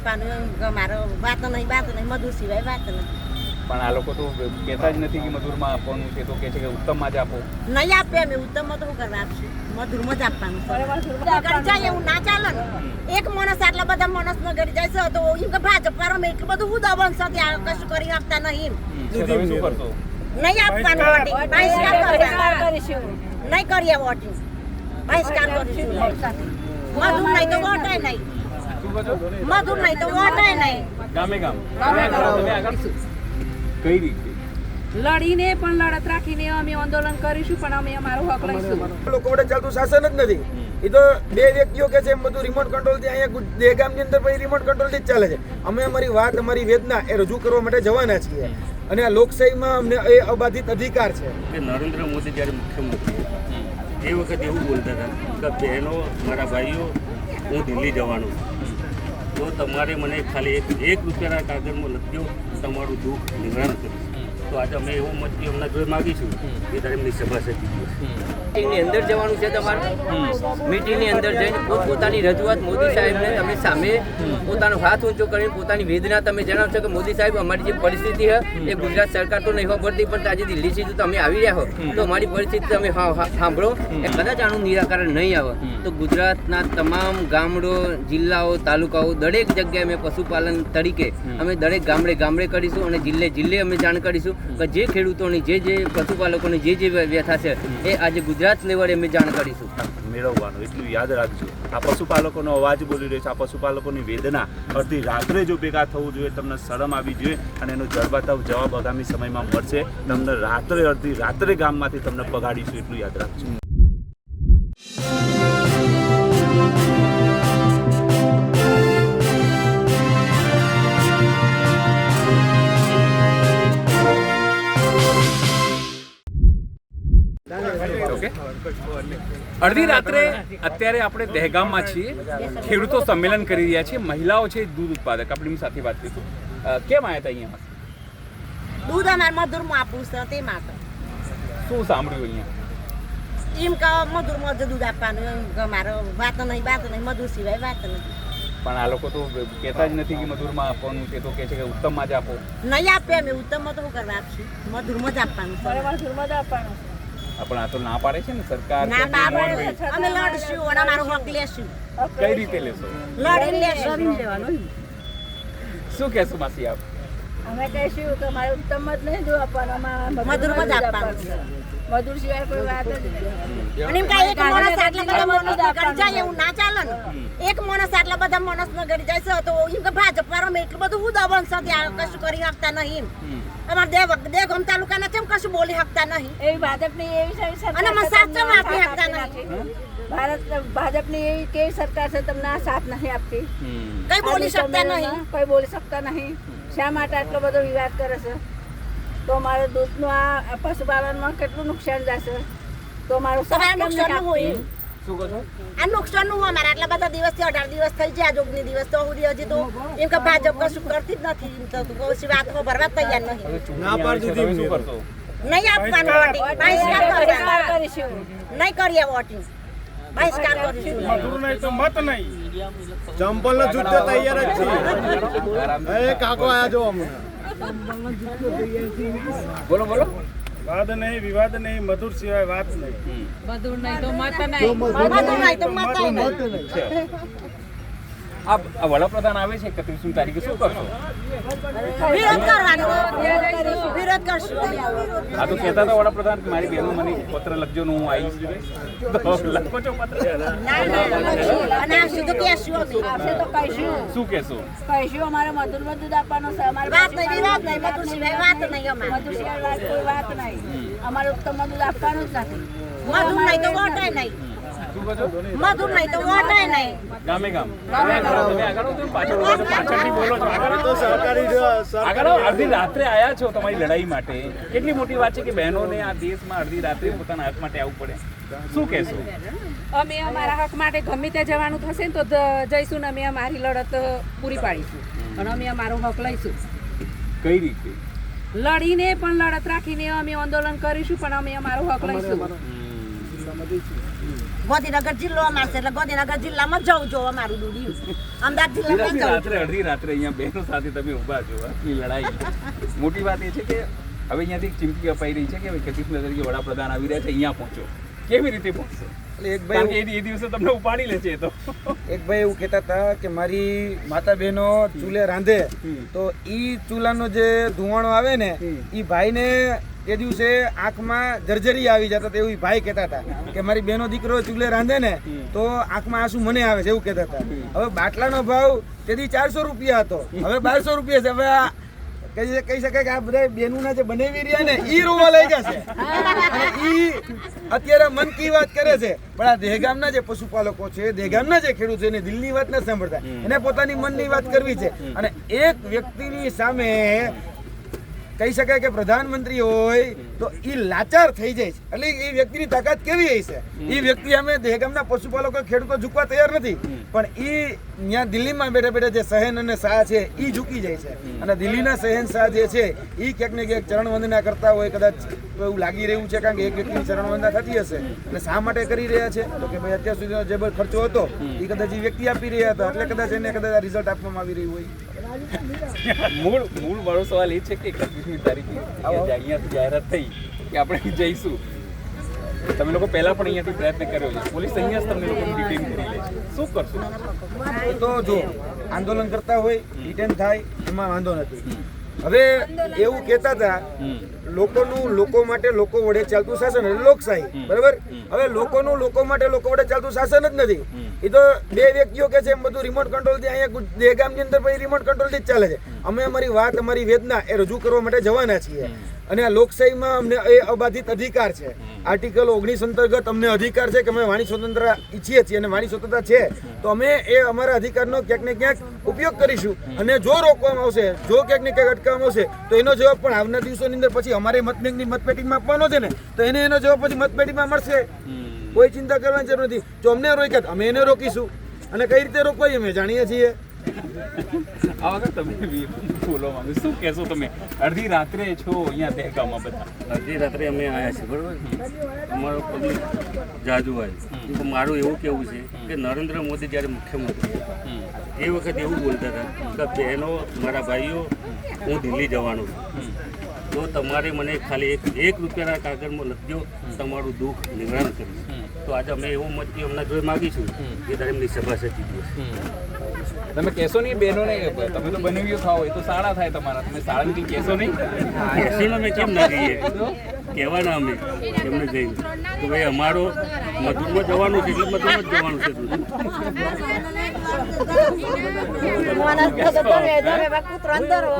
આપવાનું મારો વાત નહીં મધુર સિવાય વાત નહીં. પણ આ લોકો તો કહેતા જ નથી કે મધુરમાં આપવાનું છે, તો કહે છે કે ઉત્તમમાં જ આપો. નહીં આપે અમે ઉત્તમમાં તો શું કરવા આપશું, મધુરમાં જ આપવાનું ઘડી જાય એવું ના ચાલે ને. એક માણસ આટલા બધા માણસનો ઘડી જાય છે તો એમ કે ભાજપ વાળો એટલું બધું હું દબણ છે ત્યાં કશું કરી આપતા નહીં. તમે શું કરશો? નહીં આપવાનું વોટિંગ, બહિષ્કાર કરીશું. નહીં કરીએ વોટિંગ, બહિષ્કાર કરીશું. મધુર નહીં તો વોટાય નહીં, મધુર નહીં તો વોટાય નહીં. ગામે ગામ તમે આગળ કઈ રીતે લડીને પણ લડત રાખીને અમે આંદોલન કરીશું, પણ અમે અમારો હક લઈશું. લોકો વડે ચાલતું શાસન જ નથી. એ તો બે વ્યક્તિઓ કે છે એમ બધું રિમોટ કંટ્રોલ થી અહીંયા દહેગામની અંદર પછી રિમોટ કંટ્રોલ થી જ ચાલે છે. અમે અમારી વાત અમારી વેદના એ રજૂ કરવા માટે જવાના છીએ અને આ લોકશાહીમાં અમને એ અબાધિત અધિકાર છે. કે નરેન્દ્ર મોદી જ્યારે મુખ્યમંત્રી હતા એ વખતે એવું બોલતા હતા કે બહેનો મારા ભાઈઓ હું દિલ્હી જવાનું છું, તો તમારે મને ખાલી એક રૂપિયાના કાગળમાં લખ્યો તમારું દુઃખ નિવારણ કરીશ. તો આજે અમે એવો મત એમના જોઈ માગીશું કે તારે એમની સભા સજી મીટિંગની અંદર જવાનું છે તમારે. મીટિંગની અંદર જઈને પોતાની રજૂઆત મોદી સાહેબને તમે સામે પોતાનો હાથ ઊંચો કરીને પોતાની વેદના તમે જણાવશો કે મોદી સાહેબ અમારી જે પરિસ્થિતિ છે એ ગુજરાત સરકાર તો નહીં ખબરતી, પણ આજે દિલ્હી સુધી તમે આવી રહ્યા હો તો અમારી પરિસ્થિતિ તમે સાંભળો. એ કદાચ આનું નિરાકરણ નહીં આવે તો ગુજરાતના તમામ ગામડો, જિલ્લાઓ, તાલુકાઓ દરેક જગ્યાએ અમે પશુપાલન તરીકે અમે દરેક ગામડે કરીશું અને જિલ્લે અમે જાણ કરીશું કે જે ખેડૂતોની જે પશુપાલકોની જે વ્યથા છે એ આજે ગુજરાત લેવલે અમે જાણ કરીશું. મેળવવાનું એટલું યાદ રાખજો. આ પશુપાલકોનો અવાજ બોલી રહ્યો છે, આ પશુપાલકોની વેદના અડધી રાત્રે જો ભેગા થવું જોઈએ, તમને શરમ આવી જોઈએ અને એનો જડબાતવ જવાબ આગામી સમયમાં મળશે. તમને અડધી રાત્રે ગામમાંથી તમને પગાડીશું એટલું યાદ રાખજો. અડધી રાત્રે અત્યારે આપણે દહેગામમાં છીએ, ખેડૂતો સંમેલન કરી રહ્યા છે, મહિલાઓ છે, દૂધ ઉત્પાદક. આપણી સાથે વાત કરીશું. કેમ આવ્યા હતા અહીંયા? દૂધ અમારે મધુરમાં આપવું છે તે માટે. શું સાંભળ્યું અહીંયા? એમ કે મધુરમાં જ દૂધ આપવાનું, એમ મારો વાત નહીં મધુર સિવાય વાત નહીં. પણ આ લોકો તો કહેતા જ નથી કે મધુરમાં આપવાનું છે, તો કહે છે કે ઉત્તમમાં જ આપો. નહીં આપે અમે ઉત્તમમાં તો શું કરવા આપશું, મધુરમાં જ આપવાનું છે. પણ આ તો ના પાડે છે ને સરકાર. ના પાડે અમે લડશું અને અમારો હક લેશું. કઈ રીતે લેશો? લડીને લેશું. શું કહેશું માસી આપ? અમે કહીશું કે મારે ઉત્તમ જ નહીં જો આપવાનું, મધુરમાં જ આપવાનું. મધુર સિવાય કોઈ વાત જ નહીં. અને એમ કે એક માણસ આટલા બધા માણસનો ઘડી જાય એવું ના ચાલે ને. એક માણસ આટલા બધા માણસનો ઘડી જાય છે તો એમ કે ભાજપ વાળો એટલું બધું હું દબણ છે ત્યાં કશું કરી શકતા નહીં. અમારા દેવગામ તાલુકાના કેમ કશું બોલી શકતા નહીં. એવી ભાજપની એવી અને અમે સાચા આપી શકતા નહીં. ભાજપની એવી કેવી સરકાર છે તમને આ સાથ નહીં આપતી, કઈ બોલી શકતા નહીં. કઈ બોલી શકતા નહીં. શા માટે આટલો બધો વિવાદ કરે છે? તો મારું દૂધનું આ પશુપાલનમાં કેટલું નુકસાન જશે? તો મારું નુકસાન હોય. શું કહો છો? આ નુકસાન નું અમારે આટલા બધા દિવસથી 18 દિવસ થઈ ગયા, જોગની દિવસ તો હજી તો એમ કે ભાજપ કશું કરતી જ નથી, તો કોઈ વાત ભરવા તૈયાર નહીં. ના પાડી દીધી. શું કરશો? નહીં આપવાનું વોટિંગ, બહિષ્કાર કરીશું. નહીં કરીએ વોટિંગ, બહિષ્કાર કરીશું. મત નહીં, ચંપલનો જૂતો તૈયાર જ છે. એ કાકો આયા જો હમણાં. બોલો. વાદ નહીં, વિવાદ નહીં, મધુર સિવાય વાત નહીં. મધુર નહીં તો મત નહીં. મધુર નહીં તો મત નહીં. આ વડાપ્રધાન આવે છે 31મી તારીખે, શું કરશો? વિરોધ કરવાનો, વિરોધ કરશું. આ તો કહેતા હતા વડાપ્રધાન કે મારી બહેનો મને પત્ર લખજો ને હું આવીશ. લખો છો પત્ર? અને આ સીધું કહેશું આવશે તો કહીશું. શું કહેશો? કહીશું અમારે મધુરમાં દૂધ આપવાનું છે. અમારે વાત નહીં, વિવાદ નહીં, મધુર સિવાય વાત નહીં. અમારે મધુર સિવાય વાત કોઈ વાત નહીં. અમારે ઉત્તમમાં દૂધ આપવાનું જ નથી. મધુર નહીં તો વોટાય નહીં. શું કહો છો? મધુર નહીં તો વોટાય નહીં. ગામે ગામ તમે આગળ આવો, પાછળથી બોલો છો. આગળ આવો. અડધી રાત્રે આવ્યા છો તમારી લડાઈ માટે. કેટલી મોટી વાત છે કે બહેનોને આ દેશમાં અડધી રાત્રે પોતાના હક માટે આવવું પડે. શું કહેશો? અમે અમારા હક માટે ગમે ત્યાં જવાનું થશે ને તો જઈશું ને અમે અમારી લડત પૂરી પાડીશું અને અમે અમારો હક લઈશું. કઈ રીતે? લડીને પણ લડત રાખીને અમે આંદોલન કરીશું, પણ અમે અમારો હક લઈશું. ગાંધીનગર જિલ્લો અમારે છે એટલે ગાંધીનગર જિલ્લામાં જવું જો અમારું દુડિયું અમદાવાદ જિલ્લામાં જવું રાત્રે અડધી રાત્રે અહીંયા બહેનો સાથે તમે ઊભા છો આટલી લડાઈ મોટી વાત એ છે કે હવે અહીંયાથી એક ચીમકી અપાઈ રહી છે કે કૃષ્ણ તરીકે વડાપ્રધાન આવી રહ્યા છે અહીંયા પહોંચો કેવી રીતે પહોંચશે એટલે એક કારણ ભાઈ કે એ દિવસે તમને ઉપાડી લે છે એ તો એક ભાઈ એવું કહેતા હતા કે મારી માતા બહેનો ચૂલે રાંધે તો ઈ ચૂલાનો જે ધુવાણો આવે ને ઈ ભાઈને એ દિવસે આંખમાં જર્જરી આવી જતા હતા એવું ઈ ભાઈ કહેતા હતા કે મારી બહેનો દીકરો ચૂલે રાંધે ને તો આંખમાં આંસુ મને આવે છે એવું કહેતા હતા. હવે બાટલાનો ભાવ તેથી 400 રૂપિયા હતો, હવે 1200 રૂપિયા છે. હવે આ કહી શકાય કે આ બધા બેનુના જે બનાવી રહ્યા ને ઈ રોવા લઈ જશે અને ઈ અત્યારે મન કી વાત કરે છે, પણ આ દહેગામના જે પશુપાલકો છે, દહેગામના જે ખેડૂત છે એને દિલની વાત ન સાંભળતા, એને પોતાની મનની વાત કરવી છે. અને એક વ્યક્તિની સામે કહી શકાય કે પ્રધાનમંત્રી હોય તો ઈ લાચાર થઈ જાય છે. એટલે એ વ્યક્તિની તાકાત કેવી હશે? એ વ્યક્તિ અમે દહેગામના પશુપાલકો ખેડૂતો ઝૂકવા તૈયાર નથી, પણ ઈ ત્યાં દિલ્હીમાં બેઠા બેઠા જે સહેન અને શાહ છે ઈ ઝૂકી જાય છે. અને દિલ્હીના શહેનશાહ જે છે ઈ ક્યાંક ને ક્યાંક ચરણ વંદના કરતા હોય, કદાચ એવું લાગી રહ્યું છે, કારણ કે એક વ્યક્તિની ચરણ વંદના થતી હશે. અને શા માટે કરી રહ્યા છે તો કે ભાઈ અત્યાર સુધીનો જે બધો ખર્ચો હતો એ કદાચ એ વ્યક્તિ આપી રહ્યા હતા, એટલે કદાચ એને કદાચ આ રિઝલ્ટ આપવામાં આવી રહ્યું હોય. મૂળ મારો સવાલ એ છે કે 31મી તારીખે અહીંયાથી જાહેરાત થઈ કે આપણે જઈશું, તમે લોકો પહેલા પણ અહીંયાથી પ્રયત્ન કર્યો છે, પોલીસ અહીંયા જ તમને લોકોને ડિટેન કરી લે છે, શું કરશો? એ તો જો આંદોલન કરતા હોય રિટર્ન થાય એમાં વાંધો નથી. હવે એવું કહેતા હતા લોકોનું લોકો માટે લોકો વડે ચાલતું શાસન એટલે લોકશાહી, બરાબર? હવે લોકોનું લોકો માટે લોકો વડે ચાલતું શાસન જ નથી. એ તો બે વ્યક્તિઓ કે છે એમ બધું રિમોટ કંટ્રોલ થી અહીંયા દહેગામની અંદર પછી રિમોટ કંટ્રોલ થી જ ચાલે છે. અમે અમારી વાત, અમારી વેદના એ રજૂ કરવા માટે જવાના છીએ. અને આ લોકશાહીમાં અમને એ અબાધિત અધિકાર છે. આર્ટિકલ 19 અંતર્ગત અમને અધિકાર છે કે અમે વાણી સ્વતંત્રતા ઈચ્છીએ છીએ અને વાણી સ્વતંત્રતા છે તો અમે એ અમારા અધિકારનો ક્યાંક ને ક્યાંક ઉપયોગ કરીશું. અને જો રોકવામાં આવશે, જો ક્યાંક ને ક્યાંક અટકાવવામાં આવશે તો એનો જવાબ પણ આવનાર દિવસોની અંદર પછી અમારે મતબેંકની મતપેટીમાં આપવાનો છે ને, તો એને એનો જવાબ પછી મતપેટીમાં મળશે. કોઈ ચિંતા કરવાની જરૂર નથી. જો અમને રોક્યા અમે એને રોકીશું, અને કઈ રીતે રોકવાય અમે જાણીએ છીએ. આ વખત તમે બોલો માંગો શું કહેશો? તમે અડધી રાત્રે છો અહીંયા દહેગામમાં બધા, અડધી રાત્રે અમે આવ્યા છીએ, બરાબર? અમારો પબ્લિક જાજુ આવ્યું. તો મારું એવું કહેવું છે કે નરેન્દ્ર મોદી જ્યારે મુખ્યમંત્રી હતા એ વખત એવું બોલતા હતા કે બહેનો, મારા ભાઈઓ, હું દિલ્હી જવાનું છું, તો તમારે મને ખાલી એક રૂપિયાના કાગળમાં લખજો, તમારું દુઃખ નિવારણ કરીશ. તો આજે અમે એવો મત હમણાં જોઈ માગીશું કે તારે એમની સભા સચી દિવસ તમે કહેશો નહીં બહેનોને? તમે તો બનાવ્યું ખાઓ, એ તો શાળા થાય તમારા, તમે શાળાની કંઈ કહેશો નહીં? એસીનો અમે કેમ ના કહીએ? કહેવાના અમે એમને જઈને કે ભાઈ અમારો મધુરમાં જવાનું છે એટલે મધુરમાં જ જવાનું છે.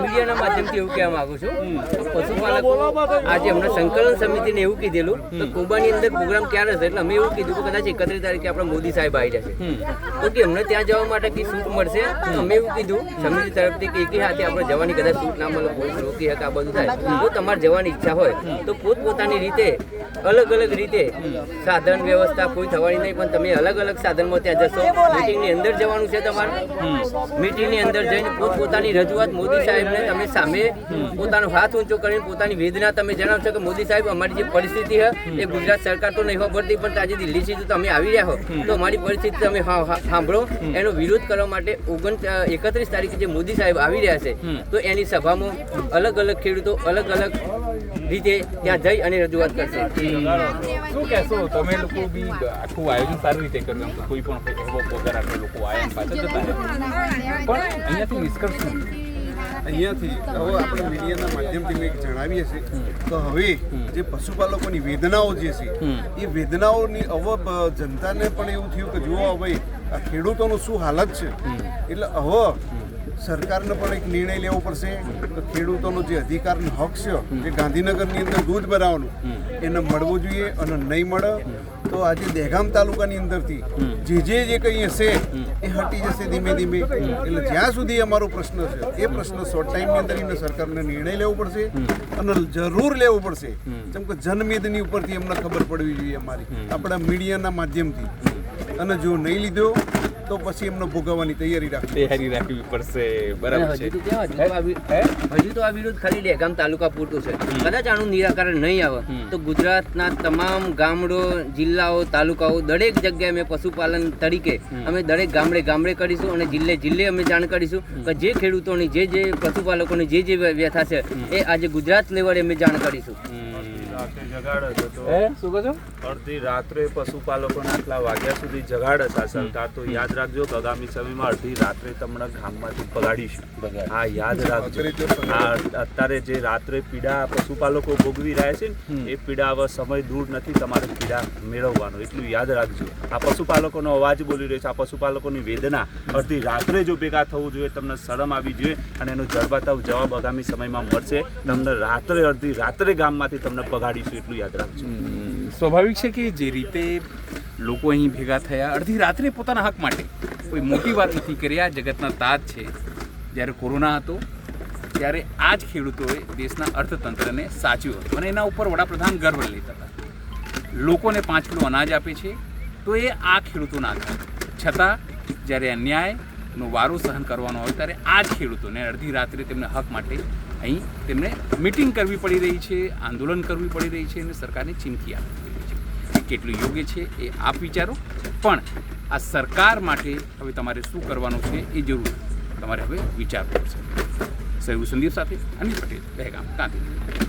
મીડિયાના માધ્યમથી એવું કહેવા માંગુ છું, પશુપાલકો આજે હમણાં સંકલન સમિતિને એવું કીધેલું તો કુંભાની અંદર પ્રોગ્રામ ક્યારે હશે, એટલે અમે એવું કીધું કે કદાચ 31 તારીખે આપણા મોદી સાહેબ આવી જશે તો કે અમને ત્યાં જવા માટે કઈ છૂટ મળશે. તો અમે એવું કીધું સમિતિ તરફથી કે એકી હાથે આપણે જવાની કદાચ છૂટ ના મળે, પોલીસ રોકી શકે, આ બધું થાય. જો તમારે જવાની ઈચ્છા હોય તો પોતપોતાની રીતે અલગ અલગ રીતે સાધન વ્યવસ્થા કોઈ થવાની નહીં, પણ તમે અલગ અલગ સાધનમાં ત્યાં જશો. મીટિંગની અંદર જવાનું છે તમારે, મીટિંગની અંદર જઈને પોતપોતાની રજૂઆત મોદી સાહેબને તમે સામે પોતાનો હાથ ઊંચો કરીને પોતાની વેદના તમે જણાવશો કે મોદી સાહેબ અમારી જે પરિસ્થિતિ છે એ ગુજરાત સરકાર તો નહીં ખબરતી, પણ આજે દિલ્હી સુધી તમે આવી રહ્યા હો તો અમારી પરિસ્થિતિ તમે સાંભળો. એનો વિરોધ કરવા માટે 31 તારીખે જે મોદી સાહેબ આવી રહ્યા છે તો એની સભામાં અલગ અલગ ખેડૂતો અલગ અલગ રીતે ત્યાં જઈ અને રજૂઆત કરશે. શું કહેશો? તમે લોકો બી આખું આયોજન સારી રીતે કર્યું, એમ તો કોઈ પણ એવો પગાર આટલા લોકો આયા ને પાછા જતા રહ્યા, પણ અહીંયાથી નિષ્કર્ષ શું? અહીંયાથી હવે આપણે મીડિયાના માધ્યમથી મેં જણાવીએ છીએ તો હવે જે પશુપાલકોની વેદનાઓ જે છે એ વેદનાઓની હવે જનતાને પણ એવું થયું કે જુઓ ભાઈ આ ખેડૂતોનું શું હાલત છે, એટલે હવે સરકારને પણ એક નિર્ણય લેવો પડશે કે ખેડૂતોનો જે અધિકારનો હક છે જે ગાંધીનગરની અંદર દૂધ ભરાવાનું એને મળવું જોઈએ, અને નહીં મળે તો આજે દહેગામ તાલુકાની અંદરથી જે કંઈ હશે એ હટી જશે ધીમે ધીમે. એટલે જ્યાં સુધી અમારો પ્રશ્ન છે એ પ્રશ્ન શોર્ટ ટાઈમની અંદર એને સરકારને નિર્ણય લેવો પડશે અને જરૂર લેવો પડશે, જેમ કે જનમેદની ઉપરથી એમને ખબર પડવી જોઈએ અમારી આપણા મીડિયાના માધ્યમથી. અને જો નહીં લીધો તો પછી એમને ભોગવવાની તૈયારી રાખવી પડશે. બરાબર છે. હજુ તો આ વિરોધ ખાલી દહેગામ તાલુકા પૂરતું છે. કદાચ આનું નિરાકરણ નહીં આવે તો ગુજરાતના તમામ ગામડો, જિલ્લાઓ, તાલુકાઓ દરેક જગ્યાએ અમે પશુપાલન તરીકે અમે દરેક ગામડે કરીશું અને જિલ્લે અમે જાણ કરીશું કે જે ખેડૂતોની જે પશુપાલકોની જે વ્યથા છે એ આજે ગુજરાત લેવલે અમે જાણ કરીશું. શું કહો છો? અડધી રાત્રે પશુપાલકોને આટલા વાગ્યા સુધી જગાડે છે આ સરકાર, તો યાદ રાખજો કે આગામી સમયમાં અડધી રાત્રે તમને ગામમાંથી પગાડીશું. હા, યાદ રાખજો. આ અત્યારે જે રાત્રે પીડા પશુપાલકો ભોગવી રહ્યા છે ને, એ પીડા હવે સમય દૂર નથી તમારે પીડા મેળવવાનો, એટલું યાદ રાખજો. આ પશુપાલકોનો અવાજ બોલી રહ્યો છે, આ પશુપાલકોની વેદના અડધી રાત્રે જો ભેગા થવું જોઈએ, તમને શરમ આવી જોઈએ અને એનો જડબાતવ જવાબ આગામી સમયમાં મળશે. તમને રાત્રે અડધી રાત્રે ગામમાંથી તમને પગાડીશું, એટલું યાદ રાખજો. સ્વાભાવિક છે કે જે રીતે લોકો અહીં ભેગા થયા અડધી રાત્રે પોતાના હક માટે, કોઈ મોટી વાત નથી કરી. આ જગતના તાજ છે. જ્યારે કોરોના હતો ત્યારે આ જ ખેડૂતોએ દેશના અર્થતંત્રને સાચ્યું હતું અને એના ઉપર વડાપ્રધાન ગર્વ લેતા હતા. લોકોને 5 કિલો અનાજ આપે છે તો એ આ ખેડૂતોના આધાર. છતાં જ્યારે અન્યાયનો વારો સહન કરવાનો હોય ત્યારે આ જ ખેડૂતોને અડધી રાત્રે તેમને હક માટે અહીં તેમને મિટિંગ કરવી પડી રહી છે, આંદોલન કરવી પડી રહી છે અને સરકારને ચીમકી આપવી પડી રહી છે. એ કેટલું યોગ્ય છે એ આપ વિચારો, પણ આ સરકાર માટે હવે તમારે શું કરવાનું છે એ જરૂર તમારે હવે વિચારવું પડશે. સહયોગ સંદીપ સાથે અનિલ પટેલ, દહેગામ, ગાંધીનગર.